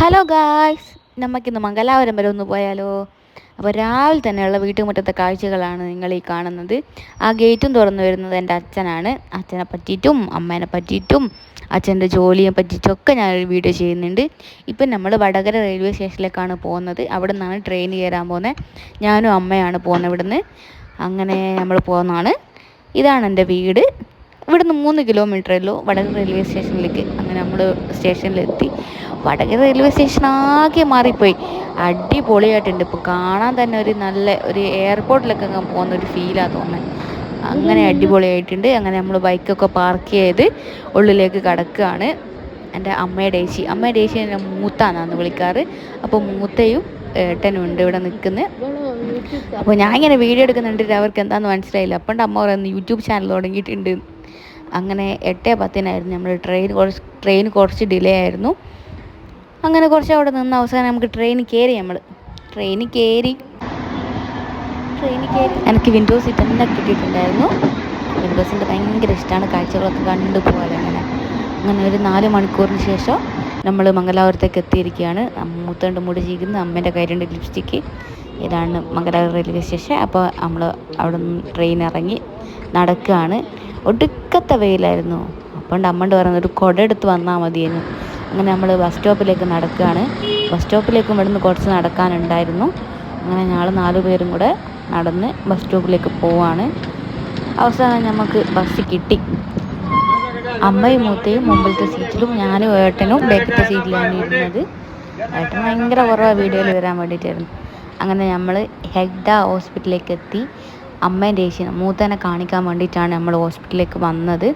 Hello guys, നമുക്കിന്ന് മംഗലാപുരം വരെ ഒന്ന് പോയാലോ? അപ്പോൾ രാവിലെ തന്നെയുള്ള വീട്ടുമുറ്റത്തെ കാഴ്ചകളാണ് നിങ്ങൾ ഈ കാണുന്നത്. ആ ഗേറ്റും തുറന്നു വരുന്നത് എൻ്റെ അച്ഛനാണ്. അച്ഛനെ പറ്റിയിട്ടും അമ്മേനെ പറ്റിയിട്ടും അച്ഛൻ്റെ ജോലിയെ പറ്റിയിട്ടൊക്കെ ഞാൻ വീഡിയോ ചെയ്യുന്നുണ്ട്. ഇപ്പം നമ്മൾ വടകര റെയിൽവേ സ്റ്റേഷനിലേക്കാണ് പോകുന്നത്. അവിടെ നിന്നാണ് ട്രെയിൻ കയറാൻ പോകുന്നത്. ഞാനും അമ്മയാണ് പോകുന്നത് ഇവിടുന്ന്. അങ്ങനെ നമ്മൾ പോകുന്നതാണ്. ഇതാണ് എൻ്റെ വീട്. ഇവിടുന്ന് 3 കിലോമീറ്ററേ ഉള്ളൂ വടകര റെയിൽവേ സ്റ്റേഷനിലേക്ക്. അങ്ങനെ നമ്മൾ സ്റ്റേഷനിലെത്തി. വടകര റെയിൽവേ സ്റ്റേഷൻ ആകെ മാറിപ്പോയി. അടിപൊളിയായിട്ടുണ്ട്. ഇപ്പോൾ കാണാൻ തന്നെ ഒരു എയർപോർട്ടിലൊക്കെ അങ്ങ് പോകുന്ന ഒരു ഫീലാണ് തോന്നുന്നത്. അങ്ങനെ അടിപൊളിയായിട്ടുണ്ട്. അങ്ങനെ നമ്മൾ ബൈക്കൊക്കെ പാർക്ക് ചെയ്ത് ഉള്ളിലേക്ക് കടക്കുകയാണ്. എൻ്റെ അമ്മയുടെ ഏച്ചി എന്നെ മൂത്താന്നാണ് വിളിക്കാറ്. അപ്പോൾ മൂത്തയും ഏട്ടനും ഉണ്ട് ഇവിടെ നിൽക്കുന്നത്. അപ്പോൾ ഞാൻ ഇങ്ങനെ വീഡിയോ എടുക്കുന്നുണ്ട്, അവർക്ക് എന്താണെന്ന് മനസ്സിലായില്ല. അപ്പം അമ്മ പറയുന്നത് യൂട്യൂബ് ചാനൽ തുടങ്ങിയിട്ടുണ്ട്. അങ്ങനെ 8:10 നമ്മൾ ട്രെയിൻ കുറച്ച് ഡിലേ ആയിരുന്നു. അങ്ങനെ കുറച്ച് അവിടെ നിന്ന് അവസാനം നമുക്ക് ട്രെയിൻ കയറി. ട്രെയിനിൽ കയറി എനിക്ക് വിൻഡോ സീറ്റ് തന്നെ കിട്ടിയിട്ടുണ്ടായിരുന്നു. വിൻഡോസിൻ്റെ ഭയങ്കര ഇഷ്ടമാണ്. കാഴ്ചകളൊക്കെ കണ്ടു പോകാൻ. അങ്ങനെ ഒരു 4 മണിക്കൂറിന് ശേഷം നമ്മൾ മംഗലാപുരത്തേക്ക് എത്തിയിരിക്കുകയാണ്. മൂത്തോണ്ട് മുടി ചീകുന്ന, അമ്മേൻ്റെ കയ്യിലുണ്ട് ലിപ്സ്റ്റിക്ക്. ഇതാണ് മംഗലാപുരം റെയിൽവേ സ്റ്റേഷൻ. അപ്പോൾ നമ്മൾ അവിടെ നിന്ന് ട്രെയിൻ ഇറങ്ങി നടക്കുകയാണ്. ഒടുക്കത്തെ വെയിലായിരുന്നു. അപ്പോൾ അമ്മണ്ട് പറയുന്നത് ഒരു കുട എടുത്ത് വന്നാൽ മതിയെന്ന്. അങ്ങനെ നമ്മൾ ബസ് സ്റ്റോപ്പിലേക്ക് നടക്കുകയാണ്. ബസ് സ്റ്റോപ്പിലേക്കും ഇവിടുന്ന് കുറച്ച് നടക്കാനുണ്ടായിരുന്നു. അങ്ങനെ ഞങ്ങൾ 4 പേരും കൂടെ നടന്ന് ബസ് സ്റ്റോപ്പിലേക്ക് പോവാണ്. അവസാനം നമുക്ക് ബസ് കിട്ടി. അമ്മയും മൂത്തയും മുമ്പിലത്തെ സീറ്റിലും ഞാനും ഏട്ടനും ബാക്കിലത്തെ സീറ്റിലാണ് ഇരുന്നത്. ഏട്ടൻ ഭയങ്കര കുറവാണ് വീഡിയോയിൽ വരാൻ വേണ്ടിയിട്ടായിരുന്നു. അങ്ങനെ നമ്മൾ ഹെഗ്ഡ ഹോസ്പിറ്റലിലേക്ക് എത്തി. അമ്മേൻ്റെ ഏച്ചിനെ മൂത്തനെ കാണിക്കാൻ വേണ്ടിയിട്ടാണ് നമ്മൾ ഹോസ്പിറ്റലിലേക്ക് വന്നത്.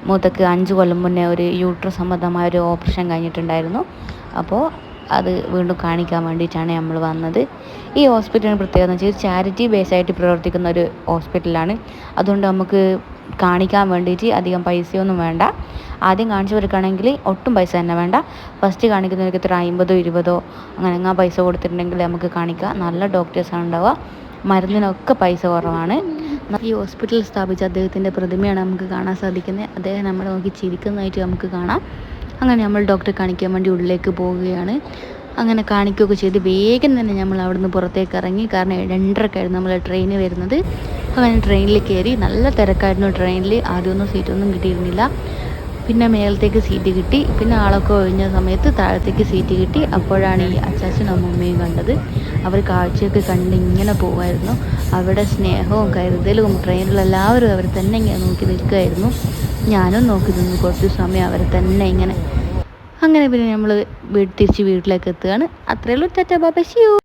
മൂത്തക്ക് 5 കൊല്ലം മുന്നേ ഒരു യൂട്രസ് സംബന്ധമായ ഒരു ഓപ്പറേഷൻ കഴിഞ്ഞിട്ടുണ്ടായിരുന്നു. അപ്പോൾ അത് വീണ്ടും കാണിക്കാൻ വേണ്ടിയിട്ടാണ് നമ്മൾ വന്നത്. ഈ ഹോസ്പിറ്റലിന് പ്രത്യേകത എന്ന് വെച്ചാൽ ചാരിറ്റി ബേസായിട്ട് പ്രവർത്തിക്കുന്ന ഒരു ഹോസ്പിറ്റലാണ്. അതുകൊണ്ട് നമുക്ക് കാണിക്കാൻ വേണ്ടിയിട്ട് അധികം പൈസയൊന്നും വേണ്ട. ആദ്യം കാണിച്ചവർക്കാണെങ്കിൽ ഒട്ടും പൈസ തന്നെ വേണ്ട. ഫസ്റ്റ് കാണിക്കുന്നവർക്ക് ഇത്ര 50 20 അങ്ങനെ പൈസ കൊടുത്തിട്ടുണ്ടെങ്കിൽ നമുക്ക് കാണിക്കാം. നല്ല ഡോക്ടേഴ്സാണ് ഉണ്ടാവുക. മരുന്നിനൊക്കെ പൈസ കുറവാണ്. ഈ ഹോസ്പിറ്റലിൽ സ്ഥാപിച്ച അദ്ദേഹത്തിൻ്റെ പ്രതിമയാണ് നമുക്ക് കാണാൻ സാധിക്കുന്നത്. അദ്ദേഹം നമ്മളെ നോക്കി ചിരിക്കുന്നതായിട്ട് നമുക്ക് കാണാം. അങ്ങനെ നമ്മൾ ഡോക്ടറെ കാണിക്കാൻ വേണ്ടി ഉള്ളിലേക്ക് പോവുകയാണ്. അങ്ങനെ കാണിക്കുകയൊക്കെ ചെയ്ത് വേഗം തന്നെ നമ്മൾ അവിടുന്ന് പുറത്തേക്ക് ഇറങ്ങി. കാരണം 2:30 നമ്മൾ ട്രെയിൻ വരുന്നത്. അങ്ങനെ ട്രെയിനിൽ കയറി. നല്ല തിരക്കായിരുന്നു ട്രെയിനിൽ. ആദ്യമൊന്നും സീറ്റൊന്നും കിട്ടിയിരുന്നില്ല. പിന്നെ മേലത്തേക്ക് സീറ്റ് കിട്ടി. പിന്നെ ആളൊക്കെ ഒഴിഞ്ഞ സമയത്ത് താഴത്തേക്ക് സീറ്റ് കിട്ടി. അപ്പോഴാണ് ഈ അച്ചാച്ചനും അമ്മൂമ്മയും കണ്ടത്. അവർ കാഴ്ചയൊക്കെ കണ്ട് ഇങ്ങനെ പോവായിരുന്നു. അവിടെ സ്നേഹവും കരുതലും ട്രെയിനിലെല്ലാവരും അവർ തന്നെ ഇങ്ങനെ നോക്കി നിൽക്കുമായിരുന്നു. ഞാനും നോക്കി നിന്നു കുറച്ച് സമയം അവരെ തന്നെ ഇങ്ങനെ. അങ്ങനെ പിന്നെ നമ്മൾ തിരിച്ച് വീട്ടിലേക്ക് എത്തുകയാണ്. അത്രയേ ഉള്ളൂ. Tata bye bye, see U.